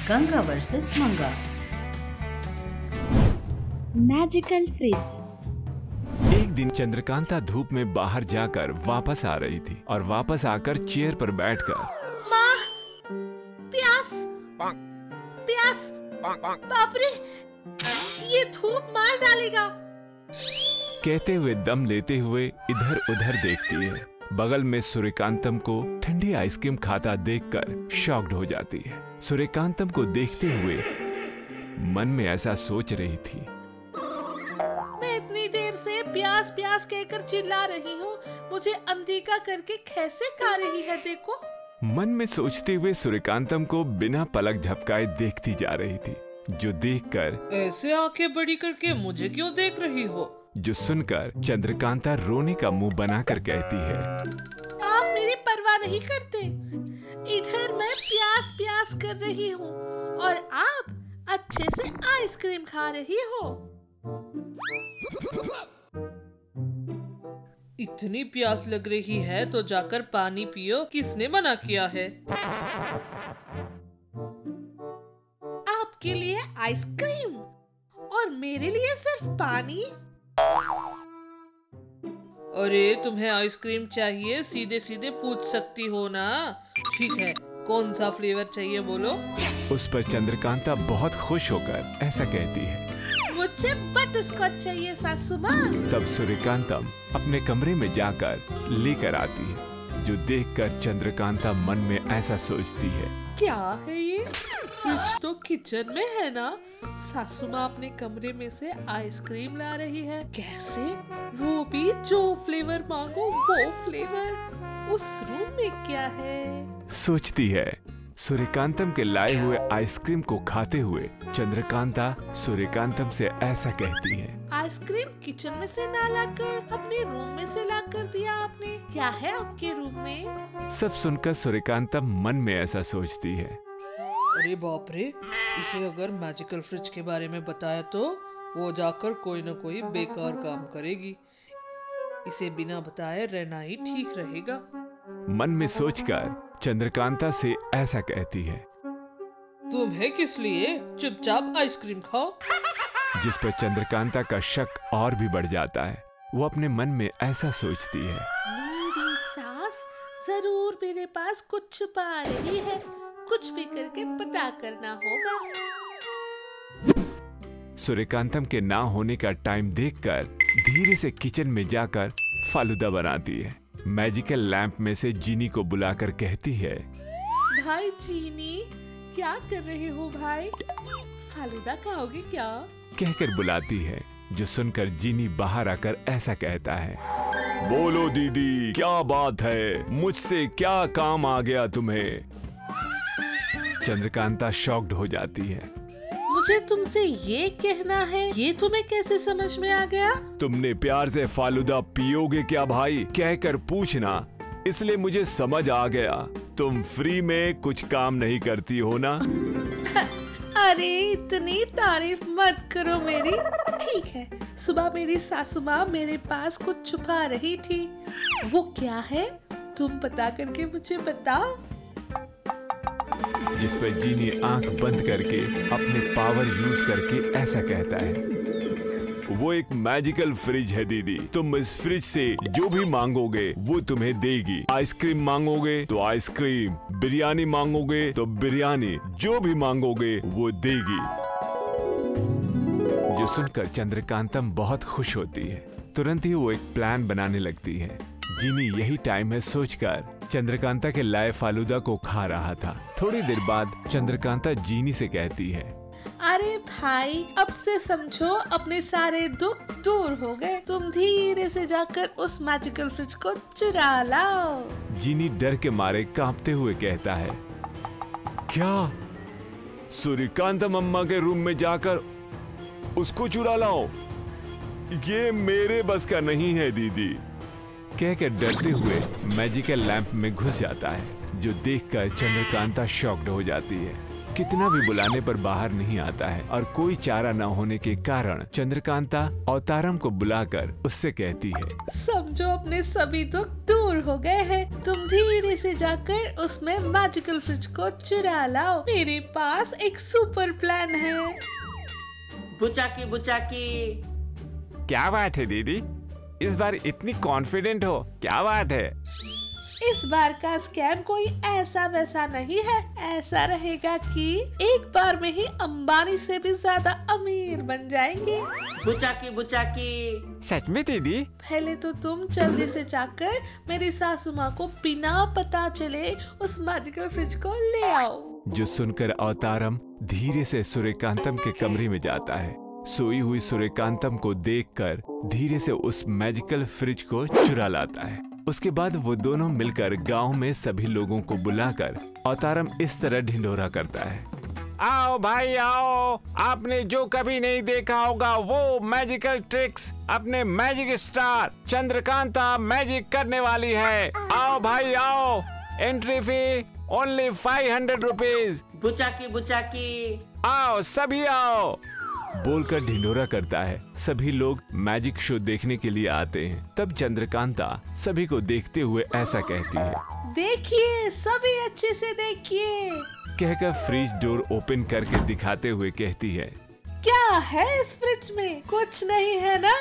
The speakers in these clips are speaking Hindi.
गंगा वर्सेस मंगा। Magical fridge. एक दिन चंद्रकांता धूप में बाहर जाकर वापस आ रही थी और वापस आकर चेयर पर बैठकर माँ, प्यास, प्यास, बाप रे, ये धूप मार डालेगा। कहते हुए दम लेते हुए इधर उधर देखती है। बगल में सूर्यकांतम को ठंडी आइसक्रीम खाता देखकर शॉक्ड हो जाती है। सूर्यकांतम को देखते हुए मन में ऐसा सोच रही थी, मैं इतनी देर से प्यास प्यास कहकर चिल्ला रही हूँ, मुझे अनदेखा करके कैसे खा रही है देखो। मन में सोचते हुए सूर्यकांतम को बिना पलक झपकाए देखती जा रही थी, जो देखकर ऐसे आंखें बड़ी करके मुझे क्यों देख रही हो? जो सुनकर चंद्रकांता रोने का मुंह बनाकर कहती है, आप मेरी परवाह नहीं करते। इधर मैं प्यास प्यास कर रही हूँ और आप अच्छे से आइसक्रीम खा रही हो। इतनी प्यास लग रही है तो जाकर पानी पियो, किसने मना किया है? आपके लिए आइसक्रीम और मेरे लिए सिर्फ पानी? अरे तुम्हें आइसक्रीम चाहिए, सीधे सीधे पूछ सकती हो ना। ठीक है, कौन सा फ्लेवर चाहिए बोलो। उस पर चंद्रकांता बहुत खुश होकर ऐसा कहती है, मुझे बटरस्कॉच चाहिए सासू माँ। तब सूर्यकांतम अपने कमरे में जाकर लेकर आती है, जो देखकर चंद्रकांता मन में ऐसा सोचती है, क्या है ये? फ्रिज तो किचन में है ना। सासू माँ अपने कमरे में से आइसक्रीम ला रही है, कैसे? वो भी जो फ्लेवर मांगो वो फ्लेवर। उस रूम में क्या है? सोचती है। सूर्यकांतम के लाए हुए आइसक्रीम को खाते हुए चंद्रकांता सूर्यकांतम से ऐसा कहती है, आइसक्रीम किचन में से ना लाकर अपने रूम में से ला कर दिया आपने। क्या है आपके रूम में? सब सुनकर सूर्यकांतम मन में ऐसा सोचती है, अरे बाप रे, इसे अगर मैजिकल फ्रिज के बारे में बताया तो वो जाकर कोई न कोई बेकार काम करेगी। इसे बिना बताए रहना ही ठीक रहेगा। मन में सोचकर चंद्रकांता से ऐसा कहती है, तुम्हें किस लिए? चुपचाप आइसक्रीम खाओ। जिस पर चंद्रकांता का शक और भी बढ़ जाता है। वो अपने मन में ऐसा सोचती है, मेरी सास जरूर मेरे पास कुछ छुपा रही है, कुछ भी करके पता करना होगा। सूर्यकांतम के ना होने का टाइम देखकर धीरे से किचन में जाकर फालूदा बनाती है। मैजिकल लैंप में से जीनी को बुलाकर कहती है, भाई जीनी, क्या कर रहे हो भाई? फालूदा खाओगे क्या? कहकर बुलाती है, जो सुनकर जीनी बाहर आकर ऐसा कहता है, बोलो दीदी, क्या बात है? मुझसे क्या काम आ गया तुम्हें? चंद्रकांता शॉक्ड हो जाती है। मुझे तुमसे ये कहना है, ये तुम्हें कैसे समझ में आ गया? तुमने प्यार से फालूदा पियोगे क्या भाई कहकर पूछना, इसलिए मुझे समझ आ गया तुम फ्री में कुछ काम नहीं करती हो ना। अरे इतनी तारीफ मत करो मेरी। ठीक है, सुबह मेरी सासू माँ मेरे पास कुछ छुपा रही थी, वो क्या है? तुम पता करके मुझे बताओ। जिस पर जीनी आंख बंद करके अपने पावर यूज करके ऐसा कहता है, वो एक मैजिकल फ्रिज है दीदी। तुम इस फ्रिज से जो भी मांगोगे वो तुम्हें देगी। आइसक्रीम मांगोगे तो आइसक्रीम, बिरयानी मांगोगे तो बिरयानी, जो भी मांगोगे वो देगी। जो सुनकर चंद्रकांतम बहुत खुश होती है। तुरंत ही वो एक प्लान बनाने लगती है। जीनी यही टाइम है सोचकर चंद्रकांता के लाए फालूदा को खा रहा था। थोड़ी देर बाद चंद्रकांता जीनी से कहती है, अरे भाई, अब से समझो अपने सारे दुख दूर हो गए। तुम धीरे से जाकर उस मैजिकल फ्रिज को चुरा लाओ। जीनी डर के मारे कांपते हुए कहता है, क्या? सूर्यकांता मम्मा के रूम में जाकर उसको चुरा लाओ? ये मेरे बस का नहीं है दीदी। कहकर डरते हुए मैजिकल लैंप में घुस जाता है, जो देखकर चंद्रकांता शॉक्ड हो जाती है। कितना भी बुलाने पर बाहर नहीं आता है और कोई चारा न होने के कारण चंद्रकांता अवतारम को बुलाकर उससे कहती है, समझो अपने सभी दुख दूर बोर हो गए हैं। तुम धीरे से जाकर उसमें मैजिकल फ्रिज को चुरा लाओ। मेरे पास एक सुपर प्लान है। बुचाकी बुचाकी। क्या बात है दीदी, इस बार इतनी कॉन्फिडेंट हो, क्या बात है? इस बार का स्कैम कोई ऐसा वैसा नहीं है। ऐसा रहेगा कि एक बार में ही अंबानी से भी ज्यादा अमीर बन जाएंगे। बुचाकी बुचाकी। सच में दीदी? पहले तो तुम जल्दी से जाकर मेरी सासू माँ को बिना पता चले उस मैजिकल फ्रिज को ले आओ। जो सुनकर अवतारम धीरे से सूर्यकांतम के कमरे में जाता है। सोई हुई सूर्यकांतम को देखकर धीरे से उस मैजिकल फ्रिज को चुरा लाता है। उसके बाद वो दोनों मिलकर गांव में सभी लोगों को बुलाकर अवतारम इस तरह ढिंढोरा करता है। आओ भाई आओ, आपने जो कभी नहीं देखा होगा वो मैजिकल ट्रिक्स अपने मैजिक स्टार चंद्रकांता मैजिक करने वाली है। आओ भाई आओ, एंट्री फी ओनली 500 रुपीज। बुचाकी बुचाकी। आओ सभी आओ बोलकर ढिंढोरा करता है। सभी लोग मैजिक शो देखने के लिए आते हैं। तब चंद्रकांता सभी को देखते हुए ऐसा कहती है, देखिए सभी अच्छे से देखिए। कहकर फ्रिज डोर ओपन करके दिखाते हुए कहती है, क्या है इस फ्रिज में? कुछ नहीं है ना?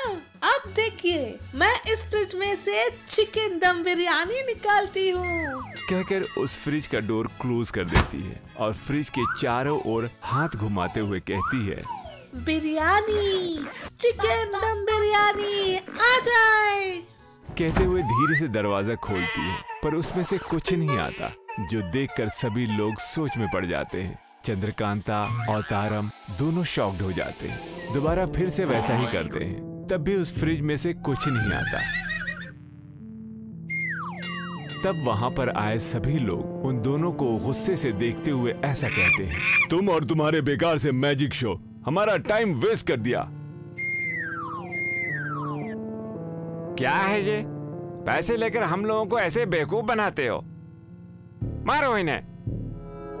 अब देखिए, मैं इस फ्रिज में से चिकन दम बिरयानी निकालती हूँ। कहकर उस फ्रिज का डोर क्लोज कर देती है और फ्रिज के चारों ओर हाथ घुमाते हुए कहती है, बिरयानी, चिकन दम बिरयानी आ जाए। कहते हुए धीरे से दरवाजा खोलती है, पर उसमें से कुछ नहीं आता, जो देखकर सभी लोग सोच में पड़ जाते हैं। चंद्रकांता और तारम दोनों शॉक्ड हो जाते हैं। दोबारा फिर से वैसा ही करते हैं, तब भी उस फ्रिज में से कुछ नहीं आता। तब वहां पर आए सभी लोग उन दोनों को गुस्से से देखते हुए ऐसा कहते हैं, तुम और तुम्हारे बेकार से मैजिक शो हमारा टाइम वेस्ट कर दिया। क्या है ये? पैसे लेकर हम लोगों को ऐसे बेवकूफ बनाते हो, मारो इन्हें।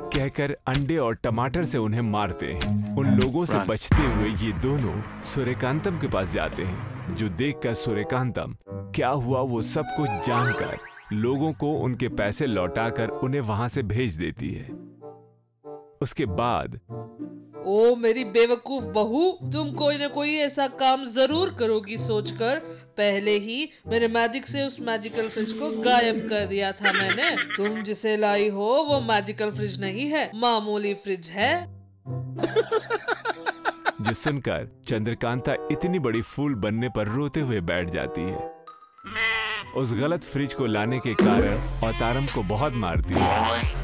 कहकर अंडे और टमाटर से उन्हें मारते हैं। उन लोगों से बचते हुए ये दोनों सूर्यकांतम के पास जाते हैं, जो देखकर सूर्यकांतम क्या हुआ वो सब कुछ जानकर लोगों को उनके पैसे लौटाकर उन्हें वहां से भेज देती है। उसके बाद, ओ मेरी बेवकूफ बहू, तुम कोई ना कोई ऐसा काम जरूर करोगी सोचकर पहले ही मेरे मैजिक से उस मैजिकल फ्रिज को गायब कर दिया था मैंने। तुम जिसे लाई हो वो मैजिकल फ्रिज नहीं है, मामूली फ्रिज है। जो सुनकर चंद्रकांता इतनी बड़ी फूल बनने पर रोते हुए बैठ जाती है। उस गलत फ्रिज को लाने के कारण अवतारम को बहुत मारती है